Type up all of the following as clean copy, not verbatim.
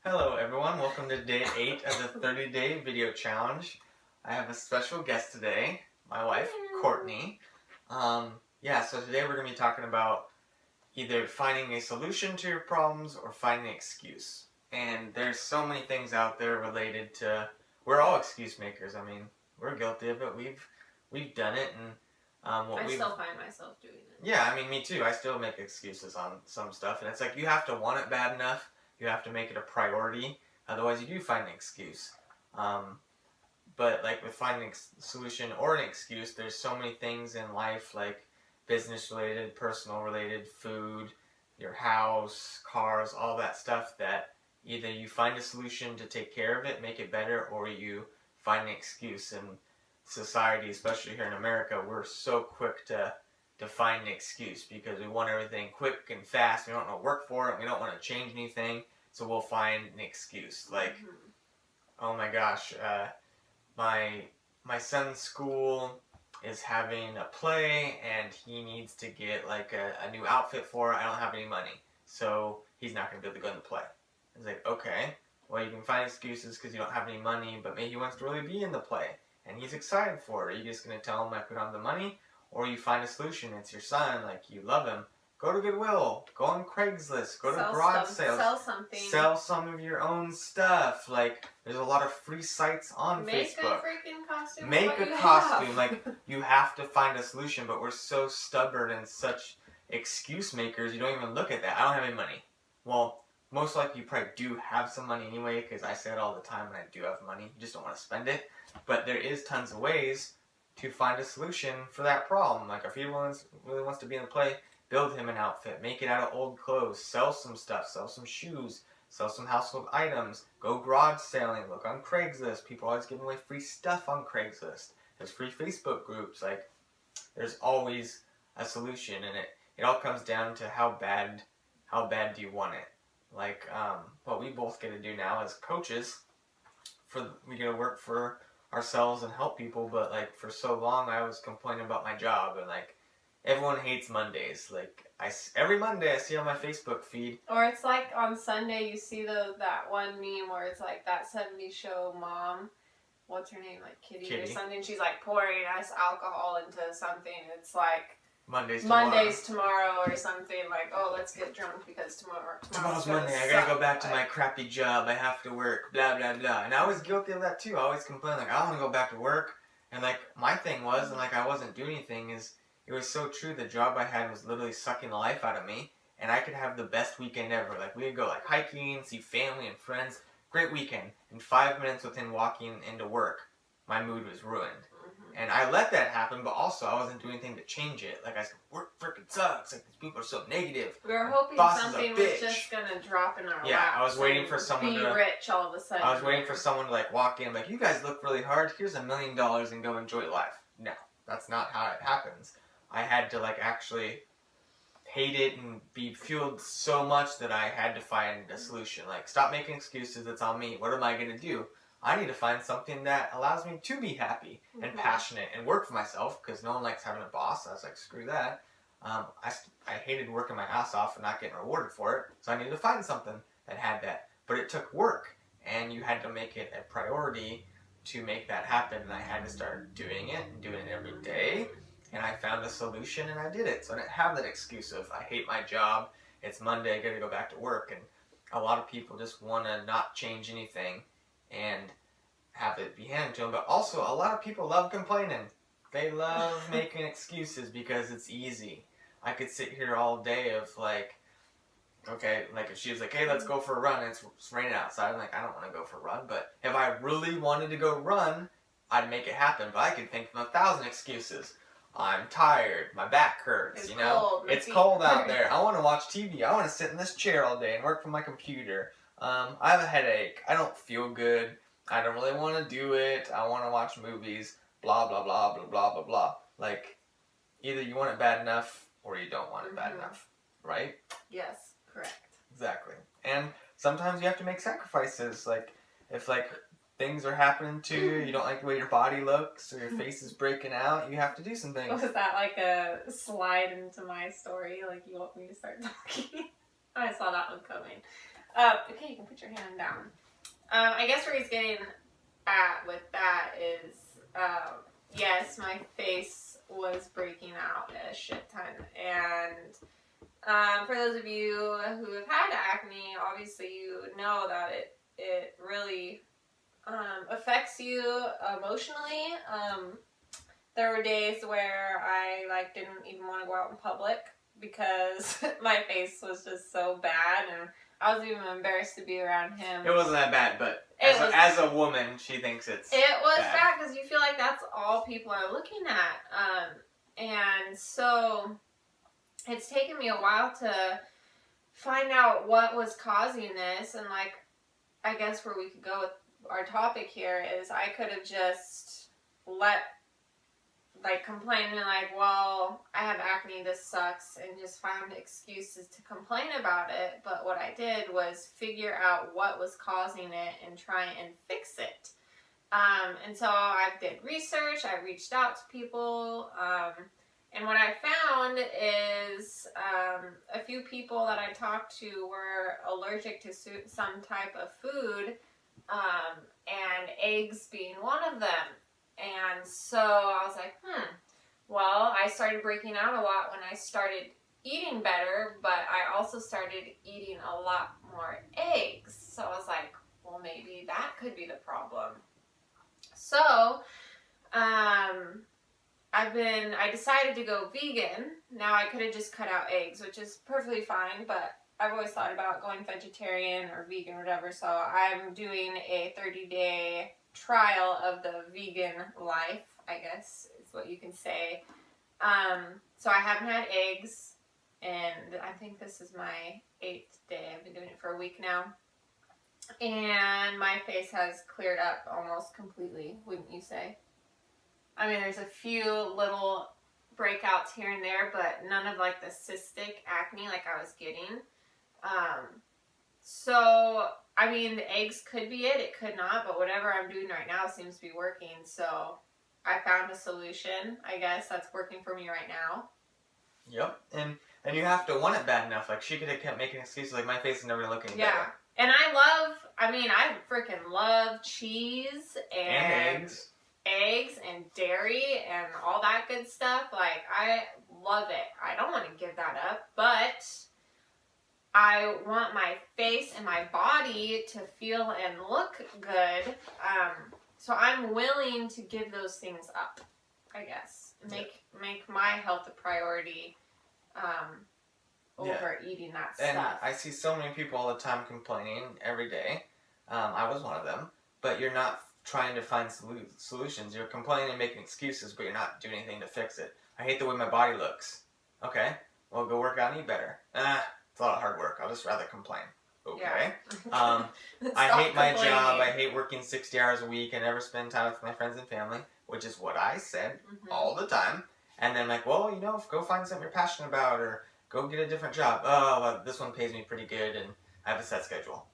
Hello everyone, welcome to day 8 of the 30-day video challenge. I have a special guest today, my wife, Courtney. So today we're going to be talking about either finding a solution to your problems or finding an excuse. And there's so many things out there related to, we're all excuse makers. I mean, we're guilty of it. We've done it, and I still find myself doing it. Yeah, I mean, me too. I still make excuses on some stuff, and it's like you have to want it bad enough. You have to make it a priority. Otherwise, you do find an excuse. But like with finding a solution or an excuse, there's so many things in life, like business related, personal related, food, your house, cars, all that stuff, that either you find a solution to take care of it, make it better, or you find an excuse. In society, especially here in America, we're so quick to find an excuse because we want everything quick and fast. We don't want to work for it. We don't want to change anything, so we'll find an excuse. Like, oh my gosh, my son's school is having a play and he needs to get like a new outfit for it. I don't have any money, so he's not going to be able to go in the play. It's like, okay, well, you can find excuses because you don't have any money, but maybe he wants to really be in the play and he's excited for it. Are you just going to tell him I put on the money? Or you find a solution. It's your son, like you love him. Go to Goodwill, go on Craigslist, go to garage sales. Sell something. Sell some of your own stuff. Like, there's a lot of free sites on Make Facebook. Make a freaking costume. Make a costume. Like, you have to find a solution, but we're so stubborn and such excuse makers, you don't even look at that. I don't have any money. Well, most likely you probably do have some money anyway, because I say it all the time and I do have money. You just don't want to spend it. But there is tons of ways to find a solution for that problem. Like, if he really wants to be in the play, build him an outfit, make it out of old clothes, sell some stuff, sell some shoes, sell some household items, go garage selling, look on Craigslist. People are always giving away free stuff on Craigslist. There's free Facebook groups. Like, there's always a solution, and it all comes down to how bad do you want it. Like, what we both get to do now as coaches, we get to work for ourselves and help people, but like for so long I was complaining about my job, and like everyone hates Mondays. Like, every Monday I see on my Facebook feed, or it's like on Sunday you see that one meme where it's like that 70s show mom, what's her name, like Kitty or something, she's like pouring ice alcohol into something. It's like Mondays tomorrow or something, like, oh, let's get drunk because tomorrow's Monday. I gotta go back to my crappy job. I have to work, blah, blah, blah. And I was guilty of that too. I always complained, like, I don't want to go back to work. And like, my thing was, and like I wasn't doing anything, is it was so true. The job I had was literally sucking the life out of me. And I could have the best weekend ever. Like, we would go like hiking, see family and friends. Great weekend. And 5 minutes within walking into work, my mood was ruined. And I let that happen, but also I wasn't doing anything to change it. Like, I said, work freaking sucks. Like, these people are so negative. We were hoping something was just gonna drop in our lap. Yeah, I was waiting for someone to be rich all of a sudden. I was waiting for someone to like walk in, like, you guys look really hard. Here's $1 million and go enjoy life. No, that's not how it happens. I had to like actually hate it and be fueled so much that I had to find a solution. Like, stop making excuses. It's on me. What am I gonna do? I need to find something that allows me to be happy and passionate and work for myself, because no one likes having a boss. I was like, screw that. I hated working my ass off and not getting rewarded for it, so I needed to find something that had that. But it took work, and you had to make it a priority to make that happen, and I had to start doing it and doing it every day, and I found a solution and I did it. So I didn't have that excuse of, I hate my job, it's Monday, I gotta go back to work. And a lot of people just want to not change anything and have it be handed to them. But also, a lot of people love complaining. They love making excuses because it's easy. I could sit here all day of like, okay, like if she was like, hey, let's go for a run, and it's raining outside, I'm like, I don't want to go for a run. But if I really wanted to go run, I'd make it happen. But I could think of 1,000 excuses. I'm tired, my back hurts, it's cold out there, I want to watch TV, I want to sit in this chair all day and work from my computer. I have a headache, I don't feel good, I don't really want to do it, I want to watch movies, blah, blah, blah, blah, blah, blah, blah. Like, either you want it bad enough or you don't want it bad enough, right? Yes, correct. Exactly. And sometimes you have to make sacrifices. Like, if like things are happening to you, you don't like the way your body looks, or your face is breaking out, you have to do some things. Was that like a slide into my story? Like, you want me to start talking? I saw that one coming. Okay, you can put your hand down. I guess where he's getting at with that is, yes, my face was breaking out a shit ton. And for those of you who have had acne, obviously you know that it really affects you emotionally. There were days where I didn't even want to go out in public because my face was just so bad, and I was even embarrassed to be around him. It wasn't that bad, but as a woman, she thinks it was bad because you feel like that's all people are looking at. And so it's taken me a while to find out what was causing this, and I guess where we could go with our topic here is I could have just complained and well, I have acne, this sucks, and just found excuses to complain about it. But what I did was figure out what was causing it and try and fix it. And so I did research, I reached out to people, and what I found is a few people that I talked to were allergic to some type of food, and eggs being one of them. And so I was like, well, I started breaking out a lot when I started eating better, but I also started eating a lot more eggs. So I was like, well, maybe that could be the problem. So, I decided to go vegan. Now I could have just cut out eggs, which is perfectly fine, but I've always thought about going vegetarian or vegan or whatever, so I'm doing a 30-day trial of the vegan life, I guess is what you can say. So I haven't had eggs, and I think this is my 8th day. I've been doing it for a week now. And my face has cleared up almost completely, wouldn't you say? I mean, there's a few little breakouts here and there, but none of the cystic acne I was getting. So, I mean, the eggs could be it could not, but whatever I'm doing right now seems to be working. So, I found a solution, I guess, that's working for me right now. Yep, and you have to want it bad enough. She could have kept making excuses my face is never going to look any better. And I freaking love cheese and eggs and dairy and all that good stuff. I love it. I don't want to give that up, but I want my face and my body to feel and look good. So I'm willing to give those things up, I guess. Make my health a priority over eating that stuff. And I see so many people all the time complaining every day. I was one of them. But you're not trying to find solutions. You're complaining and making excuses, but you're not doing anything to fix it. I hate the way my body looks. Okay, well, go work out and eat better. It's a lot of hard work. I'll just rather complain. Okay. Yeah. I hate my job. I hate working 60 hours a week and never spend time with my friends and family, which is what I said all the time. And then well, go find something you're passionate about or go get a different job. Oh, well, this one pays me pretty good and I have a set schedule.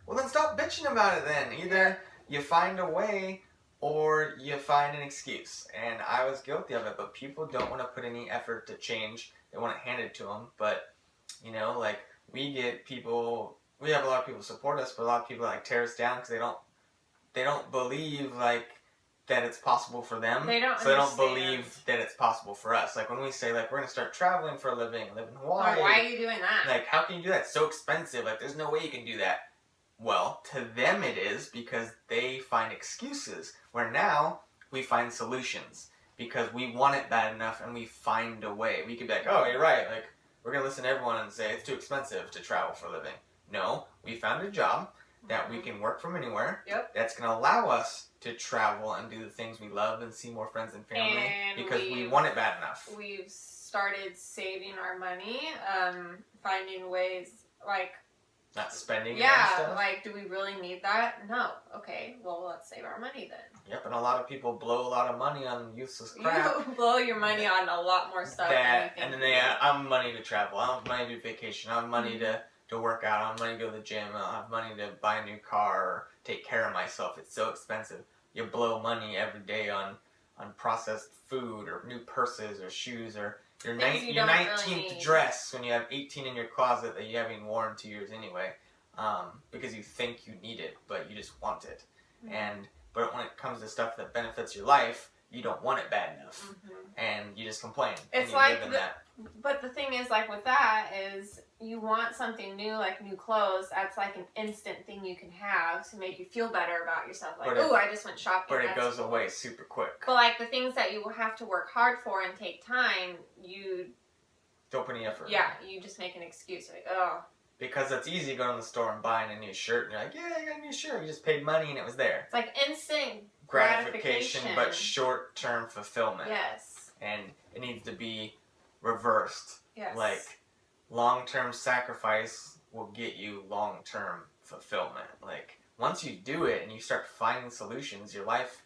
Well, then stop bitching about it then. Either you find a way or you find an excuse. And I was guilty of it, but people don't want to put any effort to change. They want it handed to them. But, we get people, we have a lot of people support us, but a lot of people tear us down because they don't believe that it's possible for them. They don't They don't believe that it's possible for us. When we say we're going to start traveling for a living, live in Hawaii. Why are you doing that? How can you do that? It's so expensive. There's no way you can do that. Well, to them it is because they find excuses. Where now we find solutions because we want it bad enough and we find a way. We could be oh, you're right. We're going to listen to everyone and say it's too expensive to travel for a living. No, we found a job that we can work from anywhere. Yep. That's going to allow us to travel and do the things we love and see more friends and family because we want it bad enough. We've started saving our money, finding ways not spending it on stuff. Do we really need that? No. Okay, well, let's save our money then. Yep, and a lot of people blow a lot of money on useless crap. You blow your money on a lot more stuff than you and then I have money to travel, I have money to do vacation, I have money to work out, I have money to go to the gym, I have money to buy a new car or take care of myself. It's so expensive. You blow money every day on processed food or new purses or shoes or your 19th dress when you have 18 in your closet that you haven't worn in 2 years anyway. because you think you need it, but you just want it. Mm-hmm. But when it comes to stuff that benefits your life, you don't want it bad enough, and you just complain. It's and you like live in that. But the thing is, like with that, is you want something new, like new clothes. That's like an instant thing you can have to make you feel better about yourself. Like, oh, I just went shopping. But it goes away super quick. But like the things that you have to work hard for and take time, you don't put any effort. Yeah, you just make an excuse. Like, oh. Because it's easy going to the store and buying a new shirt, and you're like, yeah, I got a new shirt. You just paid money and it was there. It's like instant gratification, but short-term fulfillment. Yes. And it needs to be reversed. Yes. Like, long-term sacrifice will get you long-term fulfillment. Like, once you do it and you start finding solutions, your life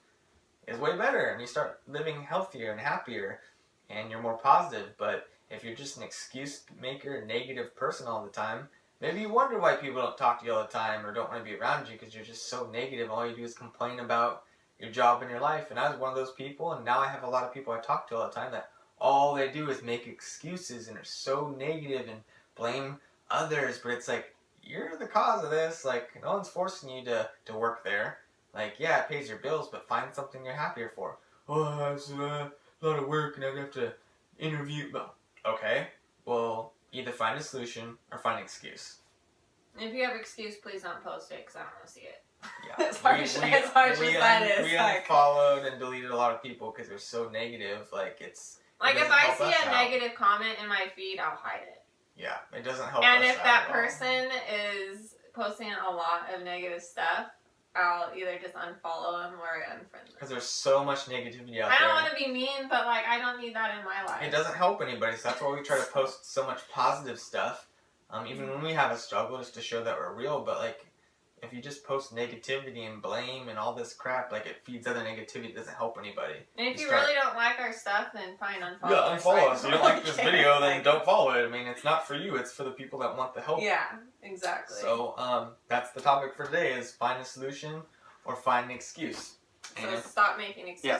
is way better, and you start living healthier and happier, and you're more positive. But if you're just an excuse maker, negative person all the time, maybe you wonder why people don't talk to you all the time or don't want to be around you, because you're just so negative. All you do is complain about your job and your life. And I was one of those people, and now I have a lot of people I talk to all the time that all they do is make excuses and are so negative and blame others. But it's like, you're the cause of this. Like, no one's forcing you to work there. Like, yeah, it pays your bills, but find something you're happier for. Oh, it's a lot of work and I have to interview. Okay, well, either find a solution or find an excuse. If you have an excuse, please don't post it, because I don't want to see it. Yeah. as harsh as that is. We unfollowed and deleted a lot of people because they're so negative. Like, it's... Like, if I see a negative comment in my feed, I'll hide it. Yeah, it doesn't help And us if that person is posting a lot of negative stuff, I'll either just unfollow them or unfriend them. Because there's so much negativity out there. I don't want to be mean, but like, I don't need that in my life. It doesn't help anybody, so that's why we try to post so much positive stuff. Even when we have a struggle, just to show that we're real. But like, if you just post negativity and blame and all this crap, like, it feeds other negativity. It doesn't help anybody. And if you really don't like our stuff, then fine, unfollow us. Yeah, unfollow us. If you don't like this video, then don't follow it. I mean, it's not for you. It's for the people that want the help. Yeah, exactly. So, that's the topic for today, is find a solution or find an excuse. So stop making excuses. Yeah,